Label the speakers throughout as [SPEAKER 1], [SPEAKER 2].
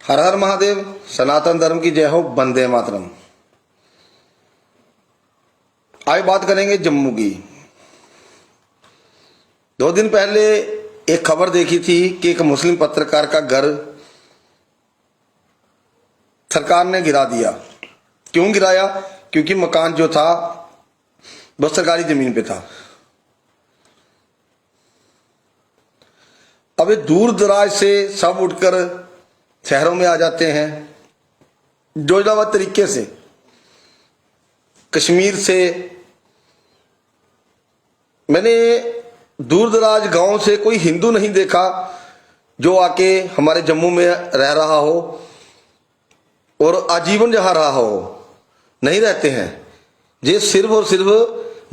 [SPEAKER 1] हर हर महादेव। सनातन धर्म की जय हो। वंदे मातरम। आज बात करेंगे जम्मू की। 2 दिन पहले एक खबर देखी थी कि एक मुस्लिम पत्रकार का घर सरकार ने गिरा दिया। क्यों गिराया? क्योंकि मकान जो था वो सरकारी जमीन पे था। अब दूर दराज से सब उठकर शहरों में आ जाते हैं योजनाबद्ध तरीके से। कश्मीर से मैंने दूर दराज गांव से कोई हिंदू नहीं देखा जो आके हमारे जम्मू में रह रहा हो और आजीवन जहां रहा हो। नहीं रहते हैं। ये सिर्फ और सिर्फ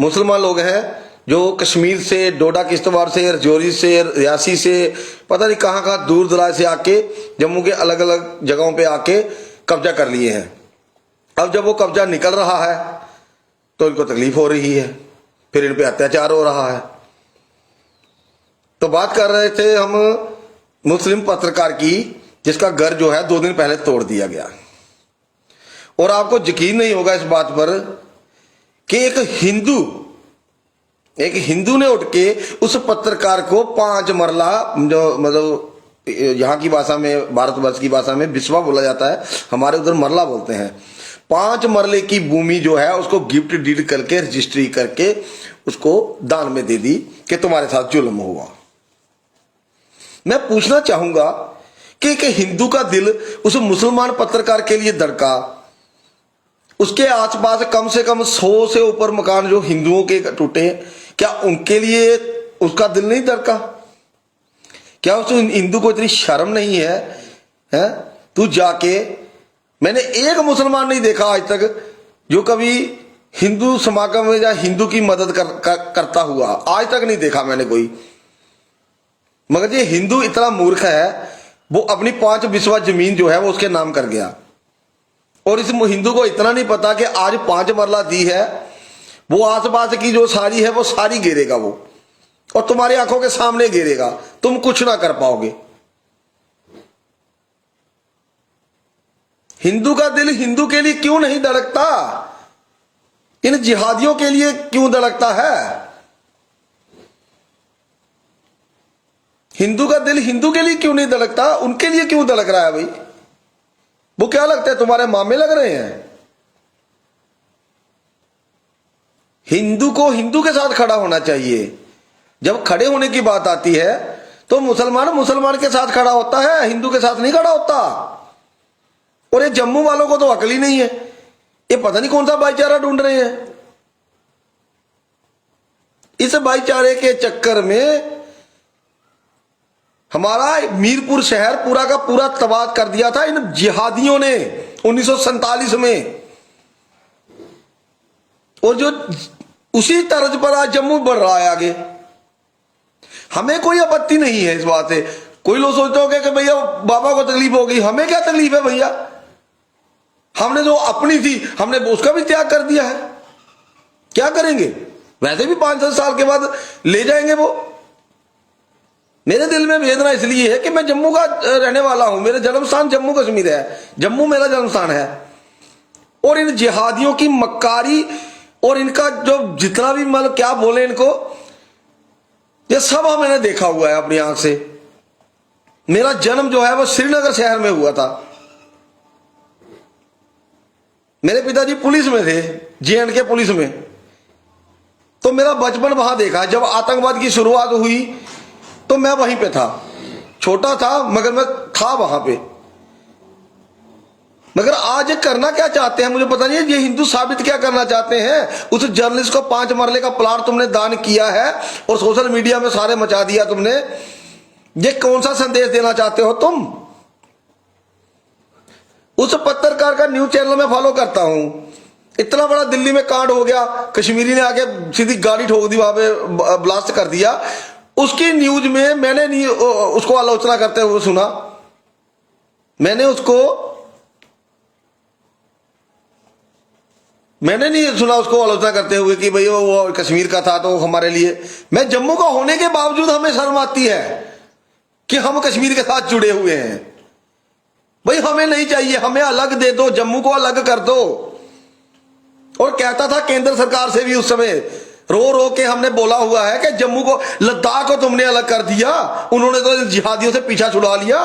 [SPEAKER 1] मुसलमान लोग हैं जो कश्मीर से, डोडा किश्तवाड़ से, रजौरी से, रियासी से, पता नहीं कहां कहां दूर दराज से आके जम्मू के अलग अलग जगहों पे आके कब्जा कर लिए हैं। अब जब वो कब्जा निकल रहा है तो इनको तकलीफ हो रही है, फिर इन पे अत्याचार हो रहा है। तो बात कर रहे थे हम मुस्लिम पत्रकार की, जिसका घर जो है 2 दिन पहले तोड़ दिया गया। और आपको यकीन नहीं होगा इस बात पर कि एक हिंदू ने उठ के उस पत्रकार को 5 मरला, जो मतलब यहाँ की भाषा में, भारतवर्ष की भाषा में बिस्वा बोला जाता है, हमारे उधर मरला बोलते हैं। 5 मरले की भूमि जो है उसको गिफ्ट डीड करके, रजिस्ट्री करके उसको दान में दे दी कि तुम्हारे साथ जुल्म हुआ। मैं पूछना चाहूंगा कि एक हिंदू का दिल उस मुसलमान पत्रकार के लिए धड़का। उसके आसपास कम से कम 100 से ऊपर मकान जो हिंदुओं के टूटे, क्या उनके लिए उसका दिल नहीं धड़का? क्या उस हिंदू को इतनी शर्म नहीं है? तू जाके, मैंने एक मुसलमान नहीं देखा आज तक जो कभी हिंदू समागम में या हिंदू की मदद करता हुआ, आज तक नहीं देखा मैंने कोई। मगर ये हिंदू इतना मूर्ख है, वो अपनी 5 बिस्वा जमीन जो है वो उसके नाम कर गया। और इस हिंदू को इतना नहीं पता कि आज 5 मरला दी है, वो आसपास की जो सारी है वो सारी गिरेगा वो, और तुम्हारी आंखों के सामने गिरेगा, तुम कुछ ना कर पाओगे। हिंदू का दिल हिंदू के लिए क्यों नहीं धड़कता? इन जिहादियों के लिए क्यों धड़कता है? हिंदू का दिल हिंदू के लिए क्यों नहीं धड़कता? उनके लिए क्यों धड़क रहा है भाई? वो क्या लगता है, तुम्हारे मामे लग रहे हैं? हिंदू को हिंदू के साथ खड़ा होना चाहिए। जब खड़े होने की बात आती है तो मुसलमान मुसलमान के साथ खड़ा होता है, हिंदू के साथ नहीं खड़ा होता। और ये जम्मू वालों को तो अकल ही नहीं है, ये पता नहीं कौन सा भाईचारा ढूंढ रहे हैं। इस भाईचारे के चक्कर में हमारा मीरपुर शहर पूरा का पूरा तबाह कर दिया था इन जिहादियों ने 1947 में। और जो उसी तर्ज पर आज जम्मू बढ़ रहा है आगे। हमें कोई आपत्ति नहीं है इस बात से। कोई लोग सोचते होंगे कि भैया बाबा को तकलीफ हो गई, हमें क्या तकलीफ है भैया? हमने जो अपनी थी हमने उसका भी त्याग कर दिया है। क्या करेंगे? वैसे भी 5-7 साल के बाद ले जाएंगे वो। मेरे दिल में वेदना इसलिए है कि मैं जम्मू का रहने वाला हूं, मेरा जन्म स्थान जम्मू कश्मीर है, जम्मू मेरा जन्म स्थान है। और इन जिहादियों की मक्कारी और इनका जो जितना भी मतलब क्या बोले इनको, ये सब मैंने देखा हुआ है अपनी आंख से। मेरा जन्म जो है वो श्रीनगर शहर में हुआ था। मेरे पिताजी पुलिस में थे, JNK पुलिस में। तो मेरा बचपन वहां देखा। जब आतंकवाद की शुरुआत हुई तो मैं वहीं पे था, छोटा था मगर मैं था वहां पे। मगर आज ये करना क्या चाहते हैं मुझे पता नहीं है। ये हिंदू साबित क्या करना चाहते हैं? उस जर्नलिस्ट को 5 मरले का प्लाट तुमने दान किया है और सोशल मीडिया में सारे मचा दिया तुमने। ये कौन सा संदेश देना चाहते हो तुम? उस पत्रकार का न्यूज चैनल में फॉलो करता हूं। इतना बड़ा दिल्ली में कांड हो गया, कश्मीरी ने आके सीधी गाड़ी ठोक दी, वहां पे ब्लास्ट कर दिया। उसकी न्यूज में मैंने नहीं उसको आलोचना करते हुए सुना। मैंने नहीं सुना उसको आलोचना करते हुए कि भाई वो कश्मीर का था तो हमारे लिए। मैं जम्मू का होने के बावजूद हमें शर्म आती है कि हम कश्मीर के साथ जुड़े हुए हैं। भाई हमें नहीं चाहिए, हमें अलग दे दो, जम्मू को अलग कर दो। और कहता था केंद्र सरकार से भी उस समय, रो रो के हमने बोला हुआ है कि जम्मू को, लद्दाख को तुमने अलग कर दिया, उन्होंने तो जिहादियों से पीछा छुड़ा लिया,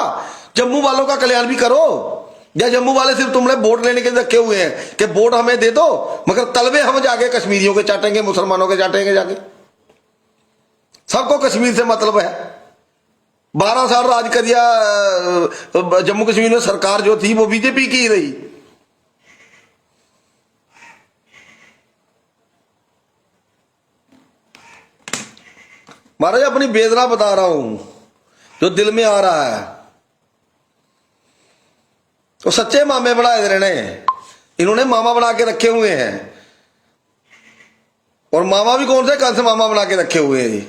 [SPEAKER 1] जम्मू वालों का कल्याण भी करो। या जम्मू वाले सिर्फ तुमने वोट लेने के लिए रखे हुए हैं कि वोट हमें दे दो, मगर तलवे हम जाके कश्मीरियों के चाटेंगे, मुसलमानों के चाटेंगे जाके। सबको कश्मीर से मतलब है। 12 साल राज करिया जम्मू कश्मीर में, सरकार जो थी वो बीजेपी की ही रही। महाराज अपनी वेदना बता रहा हूं जो दिल में आ रहा है। तो सच्चे मामे बनाए रहने, इन्होंने मामा बना के रखे हुए हैं। और मामा भी कौन से, कंस मामा बना के रखे हुए हैं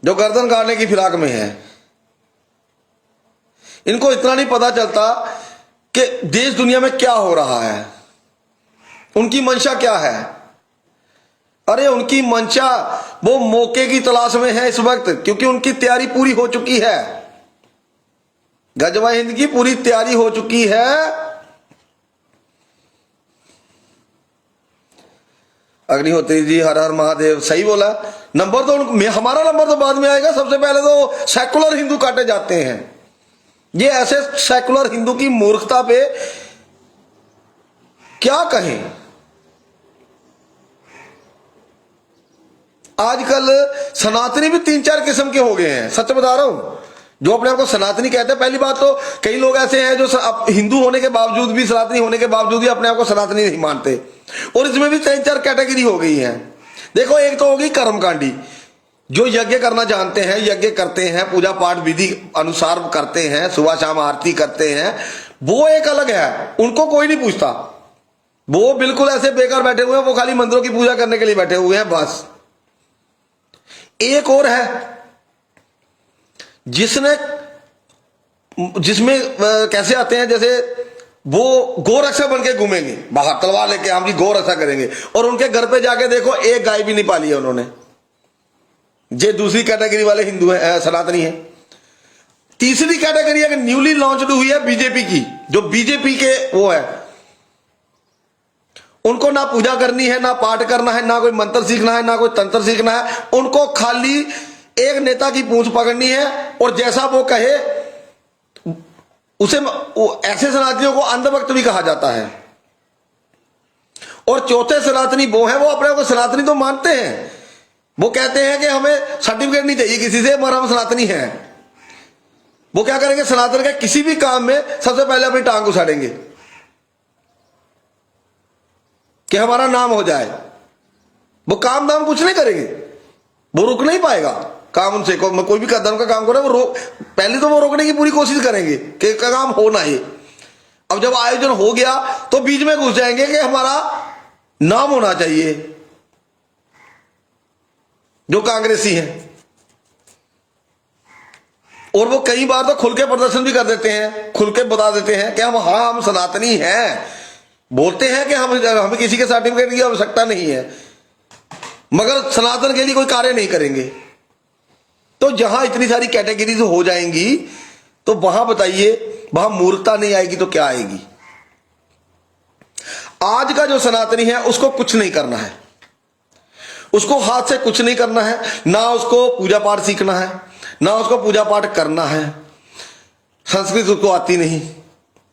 [SPEAKER 1] जो गर्दन काटने की फिराक में है। इनको इतना नहीं पता चलता कि देश दुनिया में क्या हो रहा है, उनकी मंशा क्या है। अरे उनकी मंशा वो मौके की तलाश में है इस वक्त, क्योंकि उनकी तैयारी पूरी हो चुकी है। गजवा हिंद की पूरी तैयारी हो चुकी है। अग्निहोत्री जी हर हर महादेव, सही बोला। नंबर तो हमारा नंबर तो बाद में आएगा। सबसे पहले तो सेकुलर हिंदू काटे जाते हैं। ये ऐसे सेकुलर हिंदू की मूर्खता पे क्या कहें। आजकल सनातनी भी 3-4 किस्म के हो गए हैं, सच बता रहा हूं। जो अपने आप को सनातनी कहते हैं, पहली बात तो कई लोग ऐसे हैं जो हिंदू होने के बावजूद भी, सनातनी होने के बावजूद भी अपने आप को सनातनी नहीं मानते। और इसमें भी 3-4 कैटेगरी हो गई है। देखो, एक तो होगी कर्मकांडी, जो यज्ञ करना जानते हैं, यज्ञ करते हैं, पूजा पाठ विधि अनुसार करते हैं, सुबह शाम आरती करते हैं, वो एक अलग है, उनको कोई नहीं पूछता। वो बिल्कुल ऐसे बेकार बैठे हुए हैं, वो खाली मंदिरों की पूजा करने के लिए बैठे हुए हैं बस। एक और है जिसमें कैसे आते हैं, जैसे वो गोरक्षा बन के घूमेंगे बाहर, तलवार लेके, हम जी गोरक्षा करेंगे, और उनके घर पे जाके देखो एक गाय भी नहीं पाली है उन्होंने। ये दूसरी कैटेगरी वाले हिंदू है, सनातनी है। तीसरी कैटेगरी है न्यूली लॉन्च्ड हुई है बीजेपी की, जो बीजेपी के वो है, उनको ना पूजा करनी है, ना पाठ करना है, ना कोई मंत्र सीखना है, ना कोई तंत्र सीखना है। उनको खाली एक नेता की पूंछ पकड़नी है और जैसा वो कहे उसे, ऐसे सनातनियों को अंधभक्त भी कहा जाता है। और चौथे सनातनी वो हैं, वो अपने को सनातनी तो मानते हैं, वो कहते हैं कि हमें सर्टिफिकेट नहीं चाहिए किसी से, मगर हम सनातनी हैं। वो क्या करेंगे, सनातन के किसी भी काम में सबसे पहले अपनी टांग उछाड़ेंगे कि हमारा नाम हो जाए। वो काम दाम कुछ नहीं करेंगे, वो रुक नहीं पाएगा काम उनसे। कोई भी धर्म का काम करे, वो पहले तो वो रोकने की पूरी कोशिश करेंगे कि काम हो ना ये। अब जब आयोजन हो गया तो बीच में घुस जाएंगे कि हमारा नाम होना चाहिए, जो कांग्रेसी हैं। और वो कई बार तो खुल के प्रदर्शन भी कर देते हैं, खुल के बता देते हैं कि हम सनातनी हैं, बोलते हैं कि हमें किसी के सर्टिफिकेट की आवश्यकता नहीं है, मगर सनातन के लिए कोई कार्य नहीं करेंगे। तो जहां इतनी सारी कैटेगरीज हो जाएंगी तो वहां बताइए, वहां मूर्खता नहीं आएगी तो क्या आएगी। आज का जो सनातनी है उसको कुछ नहीं करना है, उसको हाथ से कुछ नहीं करना है, ना उसको पूजा पाठ सीखना है, ना उसको पूजा पाठ करना है। संस्कृत उसको आती नहीं,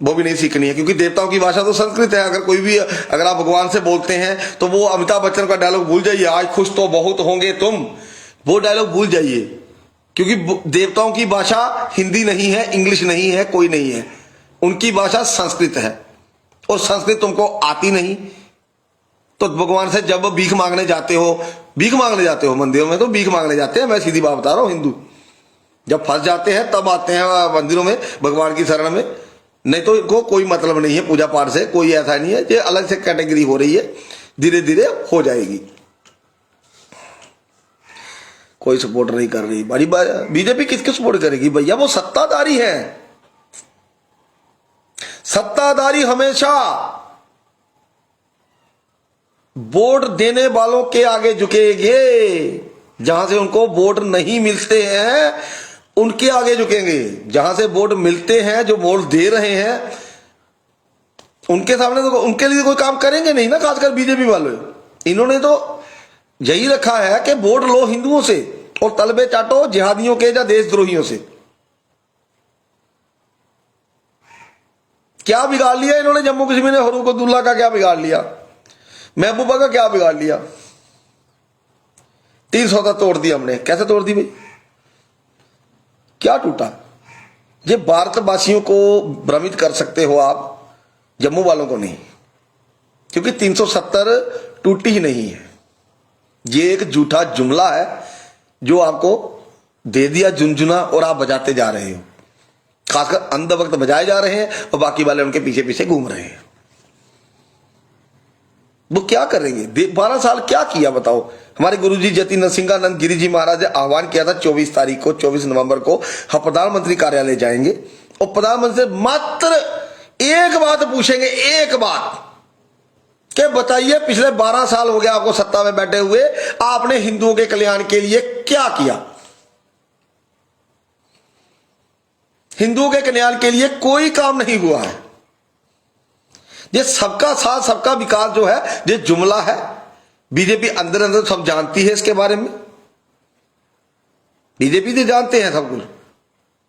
[SPEAKER 1] वो भी नहीं सीखनी है, क्योंकि देवताओं की भाषा तो संस्कृत है। अगर आप भगवान से बोलते हैं तो वो अमिताभ बच्चन का डायलॉग भूल जाइए, आज खुश तो बहुत होंगे तुम, वो डायलॉग भूल जाइए। क्योंकि देवताओं की भाषा हिंदी नहीं है, इंग्लिश नहीं है, कोई नहीं है, उनकी भाषा संस्कृत है। और संस्कृत तुमको आती नहीं तो भगवान से जब भीख मांगने जाते हो मंदिरों में, तो भीख मांगने जाते हैं। मैं सीधी बात बता रहा हूं, हिंदू जब फंस जाते हैं तब आते हैं मंदिरों में भगवान की शरण में, नहीं तो इनको कोई मतलब नहीं है पूजा पाठ से, कोई ऐसा नहीं है। ये अलग से कैटेगरी हो रही है, धीरे धीरे हो जाएगी। कोई सपोर्ट नहीं कर रही भाई, बीजेपी किसको सपोर्ट करेगी भैया, वो सत्ताधारी है। सत्ताधारी हमेशा वोट देने वालों के आगे झुकेंगे। जहां से उनको वोट नहीं मिलते हैं उनके आगे झुकेंगे। जहां से वोट मिलते हैं, जो वोट दे रहे हैं, उनके सामने तो उनके लिए कोई काम करेंगे नहीं ना, खासकर बीजेपी वाले। इन्होंने तो यही रखा है कि वोट लो हिंदुओं से और तलबे चाटो जिहादियों के या देशद्रोहियों से। क्या बिगाड़ लिया इन्होंने जम्मू कश्मीर में? फरूक अब्दुल्ला का क्या बिगाड़ लिया? महबूबा का क्या बिगाड़ लिया? 300 तोड़ दी हमने। कैसे तोड़ दी भाई? क्या टूटा? ये भारतवासियों को भ्रमित कर सकते हो आप, जम्मू वालों को नहीं, क्योंकि 370 टूटी ही नहीं है। ये एक झूठा जुमला है जो आपको दे दिया झुनझुना और आप बजाते जा रहे हो। खासकर अंध वक्त बजाए जा रहे हैं और बाकी वाले उनके पीछे पीछे घूम रहे हैं। वो क्या करेंगे? 12 साल क्या किया बताओ? हमारे गुरुजी जति नरसिंहानंद गिरी जी महाराज ने आह्वान किया था 24 तारीख को, 24 नवंबर को हम प्रधानमंत्री कार्यालय जाएंगे और प्रधानमंत्री से मात्र एक बात पूछेंगे, एक बात, कि बताइए पिछले 12 साल हो गया आपको सत्ता में बैठे हुए, आपने हिंदुओं के कल्याण के लिए क्या किया? हिंदुओं के कल्याण के लिए कोई काम नहीं हुआ है। ये सबका साथ सबका विकास जो है ये जुमला है। बीजेपी अंदर अंदर सब जानती है इसके बारे में। बीजेपी तो जानते हैं सब कुछ,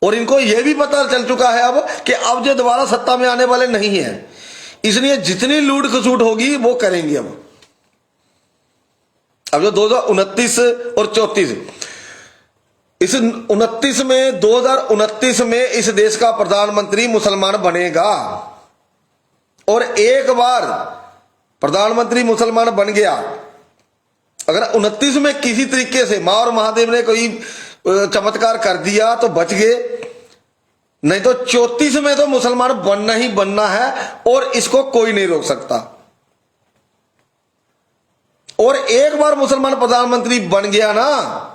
[SPEAKER 1] और इनको यह भी पता चल चुका है अब कि अब जो दोबारा सत्ता में आने वाले नहीं है, इसलिए जितनी लूट खसूट होगी वो करेंगे। अब जो 2029 और 34, इस 29 में 2029 में इस देश का प्रधानमंत्री मुसलमान बनेगा, और एक बार प्रधानमंत्री मुसलमान बन गया, अगर 29 में किसी तरीके से मां और महादेव ने कोई चमत्कार कर दिया तो बच गए, नहीं तो 34 में तो मुसलमान बनना ही बनना है और इसको कोई नहीं रोक सकता। और एक बार मुसलमान प्रधानमंत्री बन गया ना,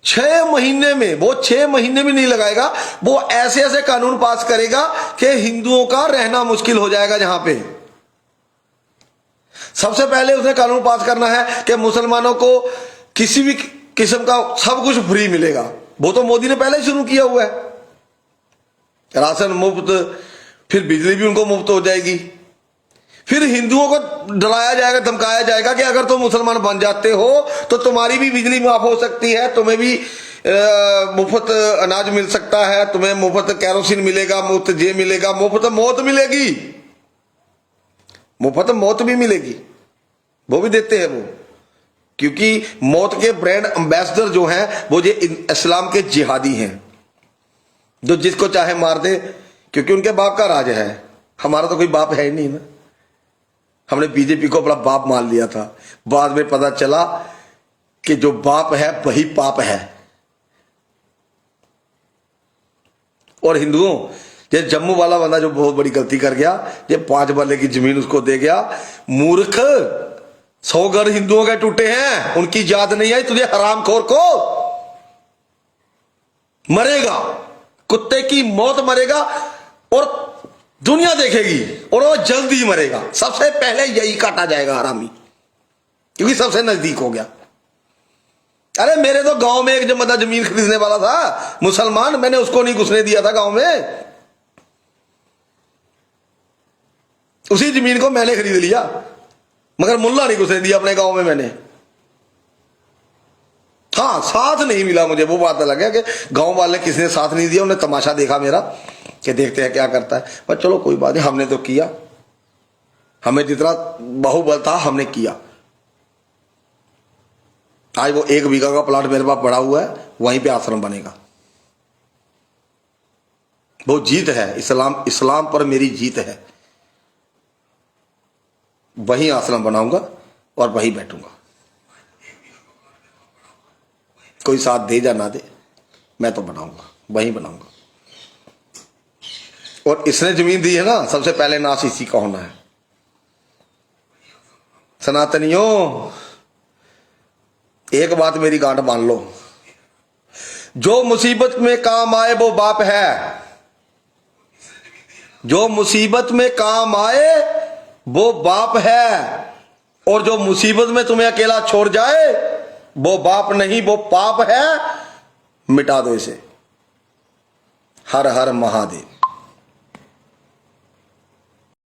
[SPEAKER 1] 6 महीने में, वो 6 महीने भी नहीं लगाएगा, वो ऐसे ऐसे कानून पास करेगा कि हिंदुओं का रहना मुश्किल हो जाएगा। जहां पे सबसे पहले उसने कानून पास करना है कि मुसलमानों को किसी भी किस्म का सब कुछ फ्री मिलेगा। वो तो मोदी ने पहले ही शुरू किया हुआ है, राशन मुफ्त, फिर बिजली भी उनको मुफ्त हो जाएगी। फिर हिंदुओं को डराया जाएगा, धमकाया जाएगा कि अगर तुम मुसलमान बन जाते हो तो तुम्हारी भी बिजली माफ हो सकती है, तुम्हें भी मुफ्त अनाज मिल सकता है, तुम्हें मुफ्त कैरोसिन मिलेगा, मुफ्त ये मिलेगा, मुफ्त मौत मिलेगी, मुफ्त मौत भी मिलेगी। वो भी देते हैं वो, क्योंकि मौत के ब्रांड एम्बेसडर जो हैं वो ये इस्लाम के जिहादी हैं, जो जिसको चाहे मार दे, क्योंकि उनके बाप का राज है। हमारा तो कोई बाप है ही नहीं ना। हमने बीजेपी को अपना बाप मान लिया था, बाद में पता चला कि जो बाप है वही पाप है। और हिंदुओं, ये जम्मू वाला बंदा जो बहुत बड़ी गलती कर गया, ये 5 मरले की जमीन उसको दे गया। मूर्ख, 100 घर हिंदुओं के टूटे हैं, उनकी याद नहीं आई तुझे हरामखोर को। मरेगा, कुत्ते की मौत मरेगा और दुनिया देखेगी, और वो जल्दी मरेगा। सबसे पहले यही काटा जाएगा हरामी, क्योंकि सबसे नजदीक हो गया। अरे मेरे तो गांव में एक बंदा जमीन खरीदने वाला था मुसलमान, मैंने उसको नहीं घुसने दिया था गांव में। उसी जमीन को मैंने खरीद लिया, मगर मुल्ला नहीं घुसने दिया अपने गांव में मैंने। हाँ, साथ नहीं मिला मुझे, वो बात अलग है कि गांव वाले किसी ने साथ नहीं दिया, उन्हें तमाशा देखा मेरा कि देखते हैं क्या करता है। पर चलो कोई बात नहीं, हमने तो किया, हमें जितना बाहुबल था हमने किया। आज वो 1 बीघा का प्लाट मेरे पास पड़ा हुआ है, वहीं पे आश्रम बनेगा। वो जीत है, इस्लाम पर मेरी जीत है। वहीं आश्रम बनाऊंगा और वहीं बैठूंगा। कोई साथ दे या ना दे, मैं तो बनाऊंगा, वहीं बनाऊंगा। और इसने जमीन दी है ना, सबसे पहले नाश इसी का होना है। सनातनियों, एक बात मेरी गांठ मान लो, जो मुसीबत में काम आए वो बाप है। जो मुसीबत में काम आए वो बाप है, और जो मुसीबत में तुम्हें अकेला छोड़ जाए वो बाप नहीं, वो पाप है। मिटा दो इसे। हर हर महादेव।